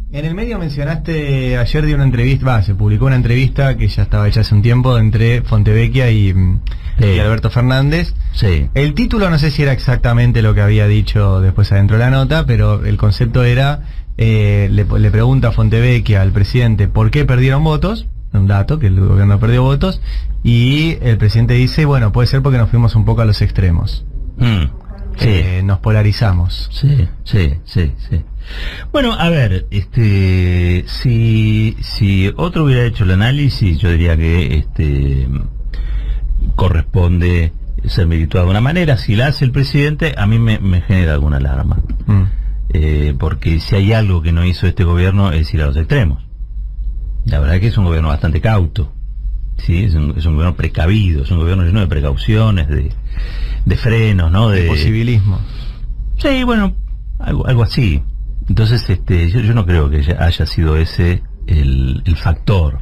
En el medio mencionaste, ayer dio una entrevista, se publicó una entrevista que ya estaba hecha hace un tiempo entre Fontevecchia y Alberto Fernández. Sí. El título no sé si era exactamente lo que había dicho después adentro de la nota, pero el concepto era, le pregunta a Fontevecchia al presidente por qué perdieron votos, un dato, que el gobierno perdió votos, y el presidente dice, bueno, puede ser porque nos fuimos un poco a los extremos. Sí. Nos polarizamos. Sí. Bueno, a ver, si otro hubiera hecho el análisis, yo diría que corresponde ser meditado de una manera. Si la hace el presidente, a mí me genera alguna alarma. Porque si hay algo que no hizo este gobierno es ir a los extremos. La verdad es que es un gobierno bastante cauto. Sí, es un gobierno precavido, es un gobierno lleno de precauciones, de frenos, ¿no? De posibilismo. Sí, bueno, algo así. Entonces, yo no creo que haya sido ese el factor.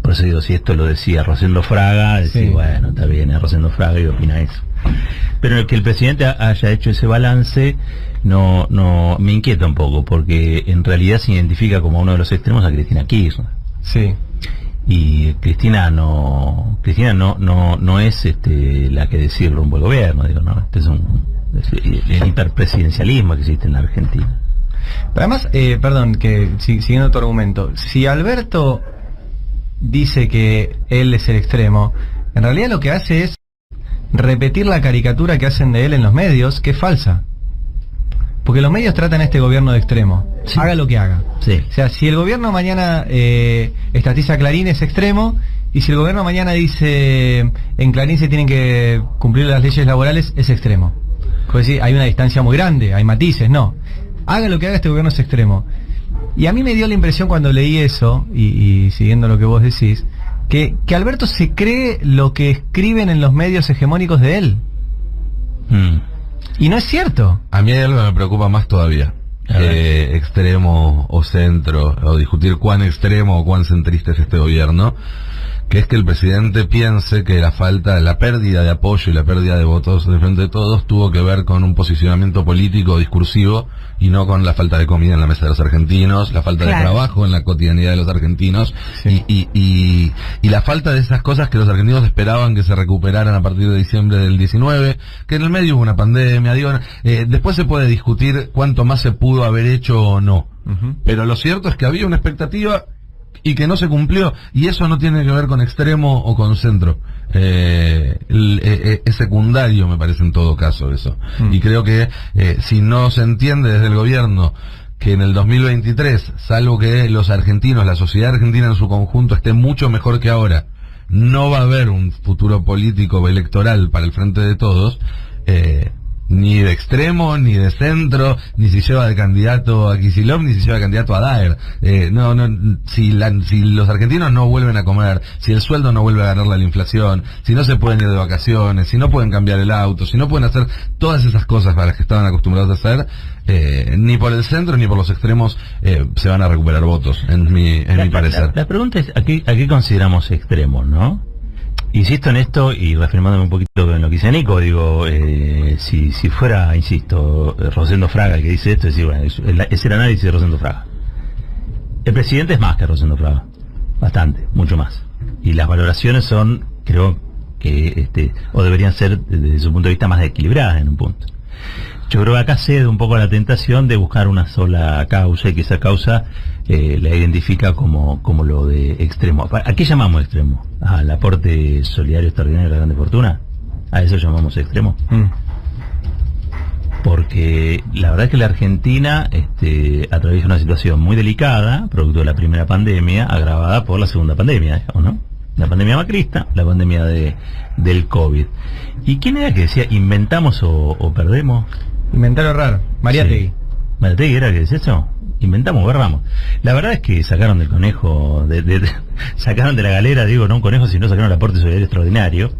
Por eso digo, si esto lo decía Rosendo Fraga, decía, bueno, está bien, es Rosendo Fraga y opina eso. Pero que el presidente haya hecho ese balance no me inquieta un poco, porque en realidad se identifica como uno de los extremos a Cristina Kirchner. Sí. Y Cristina no es la que decir rumbo al gobierno, digo, no, es el hiperpresidencialismo que existe en la Argentina. Pero además, perdón, que siguiendo tu argumento, si Alberto dice que él es el extremo, en realidad lo que hace es repetir la caricatura que hacen de él en los medios, que es falsa. Porque los medios tratan a este gobierno de extremo, sí. Haga lo que haga. Sí. O sea, si el gobierno mañana estatiza Clarín, es extremo, y si el gobierno mañana dice en Clarín se tienen que cumplir las leyes laborales, es extremo. Pues sí, hay una distancia muy grande, hay matices, no. Haga lo que haga, este gobierno es extremo. Y a mí me dio la impresión cuando leí eso, y siguiendo lo que vos decís, que Alberto se cree lo que escriben en los medios hegemónicos de él. Y no es cierto. A mí hay algo que me preocupa más todavía. Extremo o centro, o discutir cuán extremo o cuán centrista es este gobierno, que es que el presidente piense que la pérdida de apoyo y la pérdida de votos de Frente de Todos tuvo que ver con un posicionamiento político discursivo y no con la falta de comida en la mesa de los argentinos, la falta de trabajo en la cotidianidad de los argentinos, y la falta de esas cosas que los argentinos esperaban que se recuperaran a partir de diciembre del 19, que en el medio hubo una pandemia, después se puede discutir cuánto más se pudo haber hecho o no, pero lo cierto es que había una expectativa y que no se cumplió, y eso no tiene que ver con extremo o con centro. Es secundario, me parece, en todo caso eso. Y creo que si no se entiende desde el gobierno que en el 2023, salvo que los argentinos, la sociedad argentina en su conjunto esté mucho mejor que ahora, no va a haber un futuro político electoral para el Frente de Todos, ni de extremo, ni de centro, ni si lleva de candidato a Kicillof, ni si lleva de candidato a Daer. Si los argentinos no vuelven a comer, si el sueldo no vuelve a ganarle a la inflación, si no se pueden ir de vacaciones, si no pueden cambiar el auto, si no pueden hacer todas esas cosas para las que estaban acostumbrados a hacer, ni por el centro ni por los extremos se van a recuperar votos, en mi parecer. La pregunta es, ¿a qué consideramos extremos, no? Insisto en esto y reafirmándome un poquito en lo que dice Nico, digo, si fuera, insisto, Rosendo Fraga el que dice esto, es decir, bueno, es el análisis de Rosendo Fraga. El presidente es más que Rosendo Fraga, bastante, mucho más. Y las valoraciones son, creo que, o deberían ser desde su punto de vista más equilibradas en un punto. Yo creo que acá cede un poco la tentación de buscar una sola causa y que esa causa la identifica como lo de extremo. ¿A qué llamamos extremo? ¿Al aporte solidario extraordinario de la grande fortuna? ¿A eso llamamos extremo? Porque la verdad es que la Argentina atraviesa una situación muy delicada, producto de la primera pandemia, agravada por la segunda pandemia, ¿o no? La pandemia macrista, la pandemia del COVID. ¿Y quién era que decía, inventamos o perdemos? Inventaron raro. Mariátegui. Sí. ¿Mariátegui era que decía eso? Inventamos o perdamos. La verdad es que sacaron del conejo, sacaron de la galera, digo, no un conejo, sino sacaron el aporte solidario extraordinario,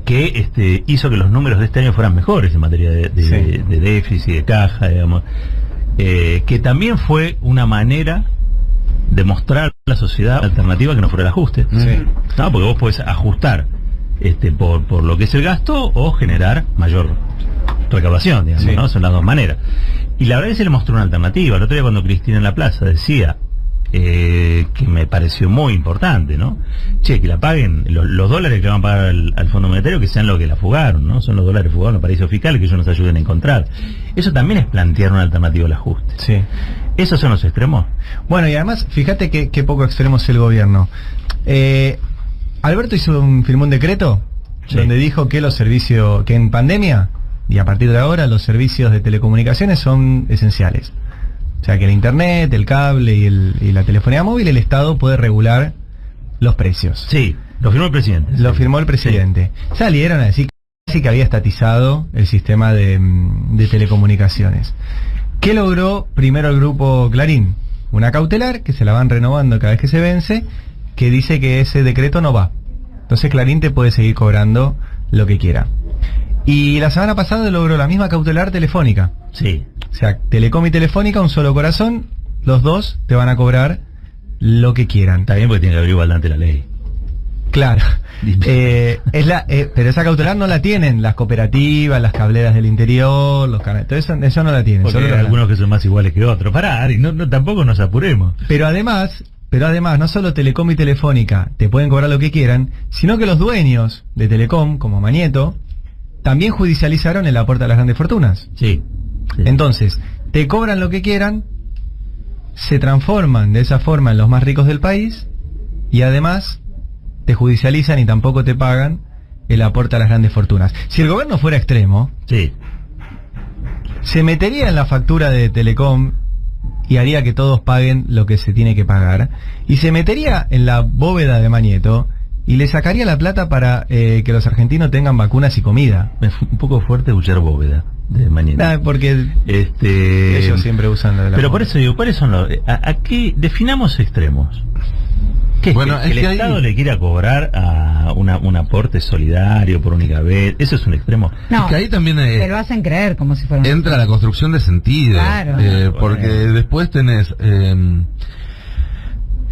que hizo que los números de este año fueran mejores en materia de déficit, de caja, digamos. Que también fue una manera de mostrar a la sociedad alternativa que no fuera el ajuste. No, porque vos podés ajustar por lo que es el gasto o generar mayor recaudación, digamos, ¿no? Son las dos maneras. Y la verdad es que se le mostró una alternativa. El otro día cuando Cristina en la plaza decía que me pareció muy importante, ¿no? Che, que la paguen, los dólares que van a pagar al Fondo Monetario, que sean lo que la fugaron, ¿no? Son los dólares fugados en los paraísos fiscales, que ellos nos ayuden a encontrar. Eso también es plantear una alternativa al ajuste. Sí. ¿Esos son los extremos? Bueno, y además, fíjate qué poco extremo es el gobierno. Alberto firmó un decreto donde dijo que los servicios, que en pandemia, y a partir de ahora, los servicios de telecomunicaciones son esenciales. O sea, que el internet, el cable y la telefonía móvil, el Estado puede regular los precios. Sí, lo firmó el presidente. Lo firmó el presidente. Sí. Salieron a decir que había estatizado el sistema de telecomunicaciones. ¿Qué logró primero el grupo Clarín? Una cautelar, que se la van renovando cada vez que se vence, que dice que ese decreto no va. Entonces Clarín te puede seguir cobrando lo que quiera. Y la semana pasada logró la misma cautelar Telefónica. Sí. O sea, Telecom y Telefónica, un solo corazón, los dos te van a cobrar lo que quieran. Está bien porque tiene que haber igualdad ante la ley. Claro. Pero esa cautelar no la tienen las cooperativas, las cableras del interior, los canales. Todo eso no la tienen. Porque hay algunos que son más iguales que otros. Pará, Ari, no, tampoco nos apuremos. Pero además, no solo Telecom y Telefónica te pueden cobrar lo que quieran, sino que los dueños de Telecom, como Mañeto, también judicializaron el aporte a las grandes fortunas. Sí. Entonces, te cobran lo que quieran, se transforman de esa forma en los más ricos del país y además te judicializan y tampoco te pagan el aporte a las grandes fortunas. Si el gobierno fuera extremo, sí, se metería en la factura de Telecom y haría que todos paguen lo que se tiene que pagar, y se metería en la bóveda de Mañeto y le sacaría la plata para que los argentinos tengan vacunas y comida. Es un poco fuerte escuchar bóveda de Mañeto. Porque ellos siempre usan la pero por eso digo, ¿cuáles son los... ¿A qué definamos extremos? ¿Qué bueno, es que el Estado le quiera cobrar a un aporte solidario por única vez? ¿Eso es un extremo? No, es que ahí también te lo hacen creer como si fuera entra la construcción de sentido. Claro. Porque después tenés... el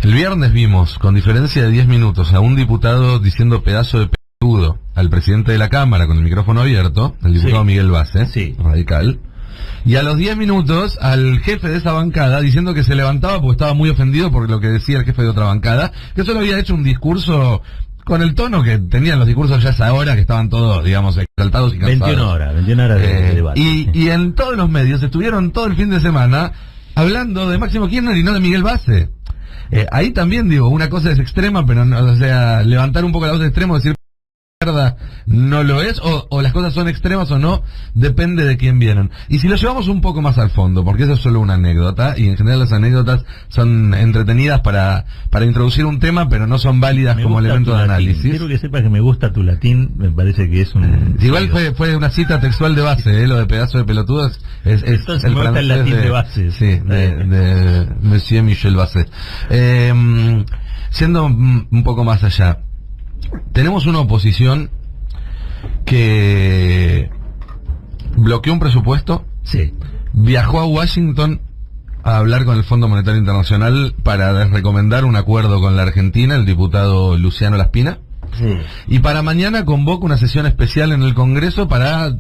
viernes vimos, con diferencia de 10 minutos, a un diputado diciendo pedazo de peludo al presidente de la Cámara con el micrófono abierto, el diputado Miguel Base, radical. Y a los 10 minutos al jefe de esa bancada diciendo que se levantaba porque estaba muy ofendido por lo que decía el jefe de otra bancada, que solo había hecho un discurso con el tono que tenían los discursos ya a esa hora, que estaban todos, digamos, exaltados y cansados. 21 horas de debate. Y en todos los medios estuvieron todo el fin de semana hablando de Máximo Kirchner y no de Miguel Base. Ahí también digo, una cosa es extrema, pero no, o sea, levantar un poco la voz de extremo, decir no lo es, o las cosas son extremas o no, depende de quién vienen. Y si lo llevamos un poco más al fondo, porque eso es solo una anécdota, y en general las anécdotas son entretenidas para introducir un tema, pero no son válidas como elemento de análisis. Quiero que sepas que me gusta tu latín, me parece que es un... Igual fue una cita textual de Base, lo de pedazo de pelotudos. Entonces me gusta el latín de Base. Sí, de Monsieur Michel Base. Siendo un poco más allá, tenemos una oposición que bloqueó un presupuesto, viajó a Washington a hablar con el Fondo Monetario Internacional para recomendar un acuerdo con la Argentina, el diputado Luciano Laspina, y para mañana convoca una sesión especial en el Congreso para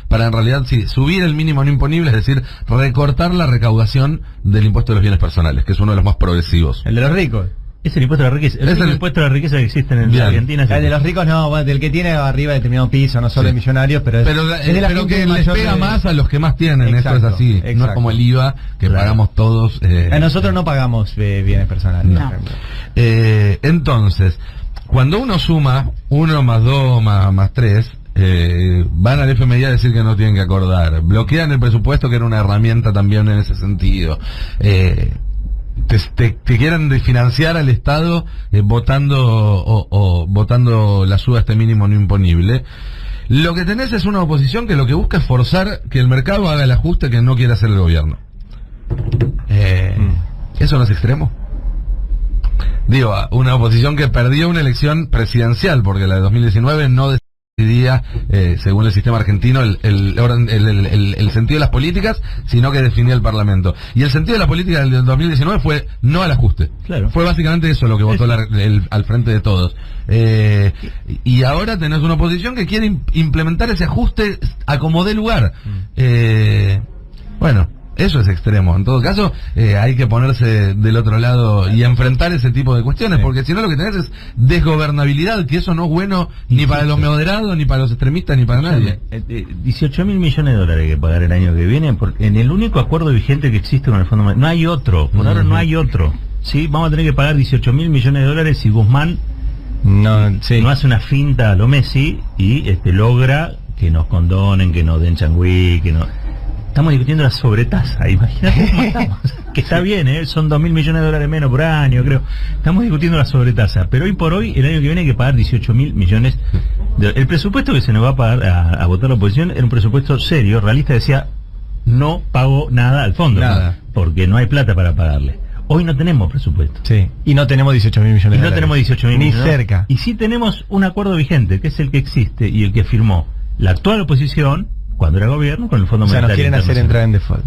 para en realidad subir el mínimo no imponible, es decir, recortar la recaudación del impuesto de los bienes personales, que es uno de los más progresivos. El de los ricos. Es el impuesto de la riqueza. Es el impuesto de la riqueza que existe en Argentina. El de los ricos no, bueno, del que tiene arriba de determinado piso, no solo de millonarios, pero es de la pero que les pega más a los que más tienen. Exacto, eso es así. Exacto. No es como el IVA que pagamos todos. Nosotros no pagamos bienes personales. No. Entonces, cuando uno suma 1 más 2 más 3, van al FMI a decir que no tienen que acordar. Bloquean el presupuesto, que era una herramienta también en ese sentido. Te quieren financiar al Estado votando la suba a este mínimo no imponible. Lo que tenés es una oposición que lo que busca es forzar que el mercado haga el ajuste que no quiere hacer el gobierno. ¿Eso no es extremo? Digo, una oposición que perdió una elección presidencial, porque la de 2019 no decidía, según el sistema argentino, el sentido de las políticas, sino que definía el Parlamento. Y el sentido de la política del 2019 fue no al ajuste. Claro. Fue básicamente eso lo que votó al frente de todos. Y ahora tenés una oposición que quiere implementar ese ajuste a como dé lugar. Bueno, eso es extremo. En todo caso, hay que ponerse del otro lado y enfrentar ese tipo de cuestiones, porque si no lo que tenés es desgobernabilidad, que eso no es bueno ni para los moderados, ni para los extremistas, ni para nadie. 18.000 millones de dólares hay que pagar el año que viene, porque en el único acuerdo vigente que existe con el Fondo Monetario, no hay otro, por ahora no hay otro. ¿Sí? Vamos a tener que pagar 18.000 millones de dólares si Guzmán no hace una finta a lo Messi y logra que nos condonen, que nos den changüí, que no... Estamos discutiendo la sobretasa, imagínate cómo estamos. Que está bien, son 2.000 millones de dólares menos por año, creo. Estamos discutiendo la sobretasa, pero hoy por hoy, el año que viene hay que pagar 18.000 millones de dólares. El presupuesto que se nos va a pagar a votar la oposición era un presupuesto serio, realista, decía, no pago nada al fondo, nada. Porque no hay plata para pagarle. Hoy no tenemos presupuesto. Sí, y no tenemos 18.000 millones de dólares. No tenemos 18.000 ni millones. cerca. Y sí tenemos un acuerdo vigente, que es el que existe y el que firmó la actual oposición cuando era gobierno con el Fondo Monetario. O sea, nos quieren hacer entrar en default.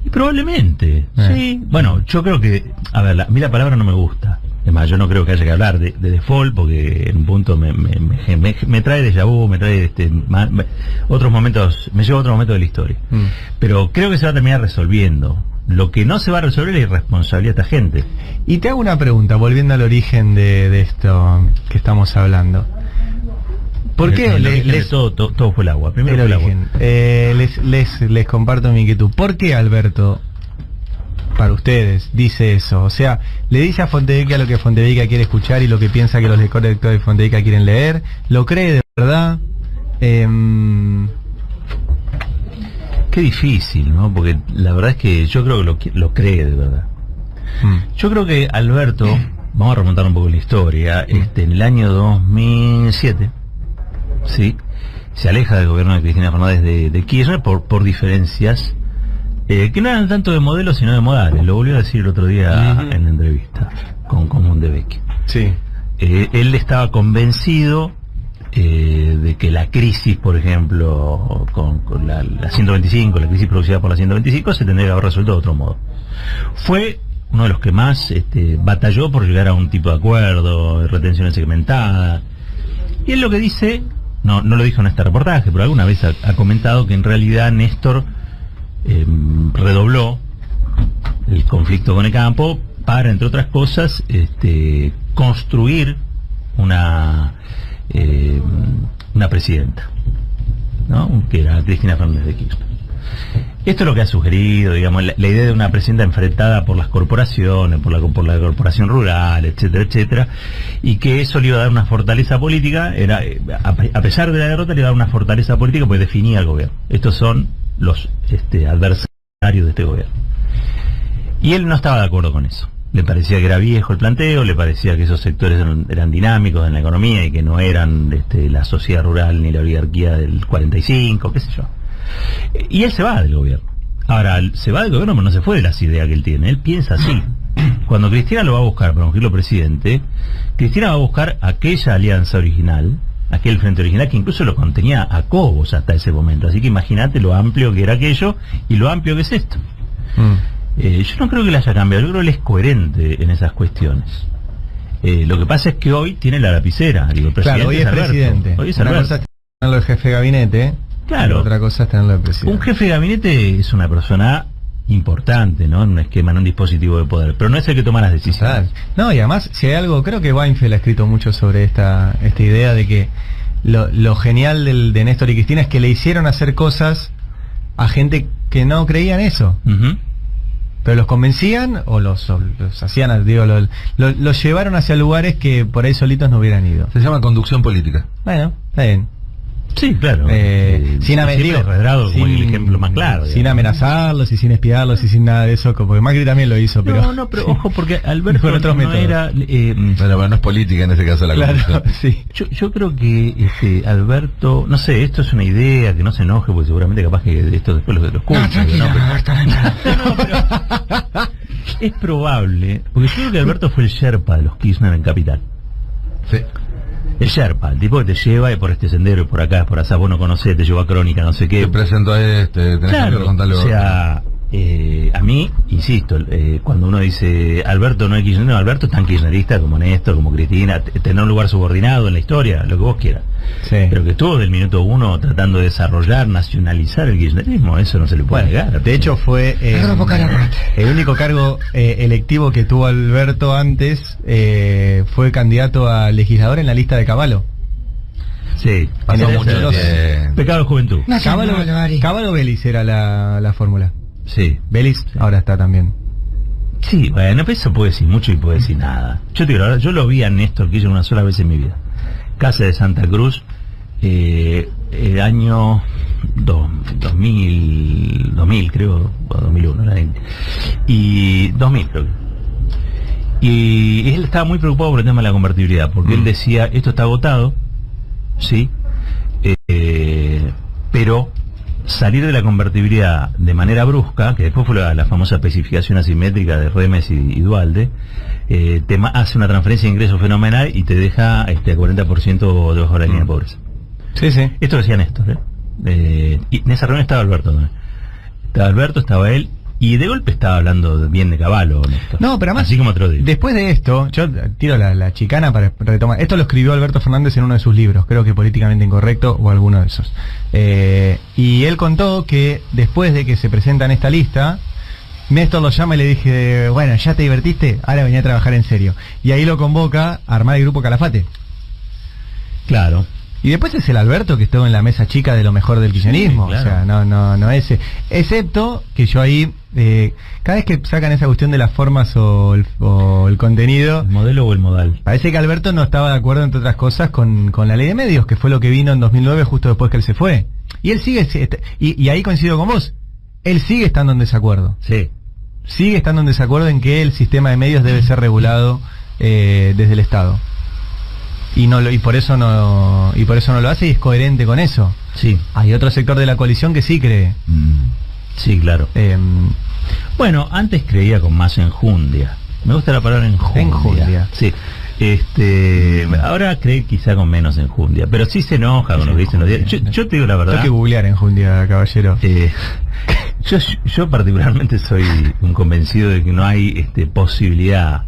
Y probablemente, sí. Bueno, yo creo que, a ver, a mí la palabra no me gusta. Es más, yo no creo que haya que hablar de default, porque en un punto me trae déjà vu, me trae otros momentos, me lleva a otro momento de la historia. Pero creo que se va a terminar resolviendo. Lo que no se va a resolver es la irresponsabilidad de esta gente. Y te hago una pregunta, volviendo al origen de esto que estamos hablando. ¿Por qué todo fue el agua? Primero fue el agua. Les comparto mi inquietud. ¿Por qué Alberto, para ustedes, dice eso? O sea, le dice a Fontevecchia lo que Fontevecchia quiere escuchar y lo que piensa que los lectores de Fontevecchia quieren leer. ¿Lo cree de verdad? Qué difícil, ¿no? Porque la verdad es que yo creo que lo cree de verdad. Yo creo que Alberto, vamos a remontar un poco la historia, en el año 2007, ¿sí? Se aleja del gobierno de Cristina Fernández de Kirchner por diferencias que no eran tanto de modelo sino de modales. Lo volvió a decir el otro día en la entrevista con Fontevecchia. Sí. Él estaba convencido de que la crisis, por ejemplo, con la 125, la crisis producida por la 125, se tendría que haber resuelto de otro modo. Fue uno de los que más batalló por llegar a un tipo de acuerdo, retenciones segmentadas. Y él lo que dice, no lo dijo en este reportaje, pero alguna vez ha comentado que en realidad Néstor redobló el conflicto con el campo para, entre otras cosas, construir una presidenta, ¿no? Que era Cristina Fernández de Kirchner. Esto es lo que ha sugerido, digamos, la idea de una presidenta enfrentada por las corporaciones, por la corporación rural, etcétera, etcétera, y que eso le iba a dar una fortaleza política, a pesar de la derrota le iba a dar una fortaleza política porque definía al gobierno. Estos son los adversarios de este gobierno. Y él no estaba de acuerdo con eso. Le parecía que era viejo el planteo, le parecía que esos sectores eran dinámicos en la economía y que no eran la sociedad rural ni la oligarquía del 45, qué sé yo. Y él se va del gobierno. Ahora, se va del gobierno, pero no se fue de las ideas que él tiene. Él piensa así. Cuando Cristina lo va a buscar para ungirlo presidente, Cristina va a buscar aquella alianza original, aquel frente original que incluso lo contenía a Cobos hasta ese momento. Así que imagínate lo amplio que era aquello y lo amplio que es esto. Yo no creo que le haya cambiado, yo creo que él es coherente en esas cuestiones. Lo que pasa es que hoy tiene la lapicera. Digo, claro, hoy es presidente. Hoy es una Alberto. cosa es tenerlo de jefe de gabinete, claro. Otra cosa es tenerlo de presidente. Un jefe de gabinete es una persona importante, ¿no? En un esquema, en un dispositivo de poder, pero no es el que toma las decisiones. No, y además, si hay algo, creo que Weinfeld ha escrito mucho sobre esta idea de que lo genial de Néstor y Cristina es que le hicieron hacer cosas a gente que no creía en eso. Pero los convencían o los hacían, digo, los llevaron hacia lugares que por ahí solitos no hubieran ido. Se llama conducción política. Bueno, está bien. Sí, claro. Sin amenazarlos, como el ejemplo más claro. Sin amenazarlos y sin espiarlos y sin nada de eso, porque Macri también lo hizo, pero... No, pero ojo, porque Alberto no era... pero no es política en ese caso la claro, sí. Yo creo que Alberto, no sé, esto es una idea, que no se enoje, porque seguramente capaz que esto después lo escucha. Pero es probable, porque yo creo que Alberto fue el Sherpa de los Kirchner en Capital. Sí. El Sherpa, el tipo que te lleva y por este sendero y por acá, por allá, vos no conocés, te lleva a Crónica, no sé qué. Te presento a tenés Claro, que contarle. o sea, a mí, insisto, cuando uno dice Alberto no es kirchnerista, no, Alberto es tan kirchnerista como Néstor, como Cristina, tener un lugar subordinado en la historia, lo que vos quieras. Sí. Pero que estuvo del minuto uno tratando de desarrollar, nacionalizar el kirchnerismo, eso no se le puede negar. De hecho fue el único cargo electivo que tuvo Alberto antes, fue candidato a legislador en la lista de Cavallo. sí, Pasó mucho los- tiempo. pecado de juventud. Cavallo Vélez era la fórmula. Sí. Vélez ahora está también. Sí, bueno, pero eso puede decir mucho y puede decir nada. Yo te digo, la verdad, yo lo vi a Néstor Kirchner una sola vez en mi vida. Casa de Santa Cruz, el año 2000 creo, o 2001, y 2000 creo que. Y él estaba muy preocupado por el tema de la convertibilidad, porque él decía, esto está agotado, sí, pero salir de la convertibilidad de manera brusca, que después fue la famosa especificación asimétrica de Remes y Duhalde, hace una transferencia de ingresos fenomenal y te deja a 40% debajo de la línea de pobreza. Sí, sí. Esto decía Néstor, y en esa reunión estaba Alberto también. Estaba Alberto, estaba él, y de golpe estaba hablando bien de Cavallo, Néstor. No, pero además, así como otro día. después de esto, yo tiro la chicana para retomar. Esto lo escribió Alberto Fernández en uno de sus libros, creo que Políticamente Incorrecto o alguno de esos. Y él contó que después de que se presenta en esta lista, Néstor lo llama y le dije, bueno, ya te divertiste, ahora venía a trabajar en serio. Y ahí lo convoca a armar el grupo Calafate. Claro. Y después es el Alberto que estuvo en la mesa chica de lo mejor del kirchnerismo. Sí, claro. O sea, no ese. Excepto que yo ahí, cada vez que sacan esa cuestión de las formas o el contenido, ¿El modelo o el modal? parece que Alberto no estaba de acuerdo, entre otras cosas, con la ley de medios, que fue lo que vino en 2009, justo después que él se fue. Y él sigue, y ahí coincido con vos, él sigue estando en desacuerdo. Sí. Sigue estando en desacuerdo en que el sistema de medios debe ser regulado desde el Estado. Y por eso no lo hace y es coherente con eso. Sí. Hay otro sector de la coalición que sí cree. Sí, claro. Bueno, antes creía con más enjundia. Me gusta la palabra enjundia. Enjundia. Sí. Ahora cree quizá con menos enjundia, pero sí se enoja con lo que dicen los días. Yo te digo la verdad. Tengo que googlear enjundia, caballero. Yo particularmente soy un convencido de que no hay posibilidad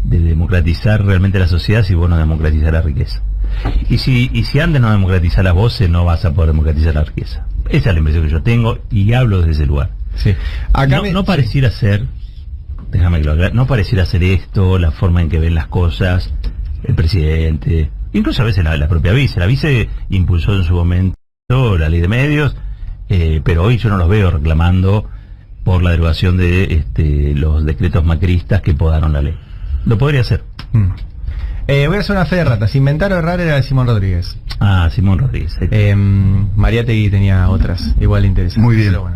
de democratizar realmente la sociedad si vos no democratizás la riqueza. Y si antes no democratizás las voces, no vas a poder democratizar la riqueza. Esa es la impresión que yo tengo y hablo desde ese lugar. Sí. Acá No pareciera ser, déjame que lo aclare, no pareciera ser esto la forma en que ven las cosas el presidente, incluso a veces la propia vice. La vice impulsó en su momento la ley de medios, pero hoy yo no los veo reclamando por la derogación de los decretos macristas que podaron la ley. Lo podría hacer. Voy a hacer una fe de ratas. Inventar o errar era de Simón Rodríguez. Simón Rodríguez. Mariátegui tenía otras igual interesantes. Muy bien. Pero bueno.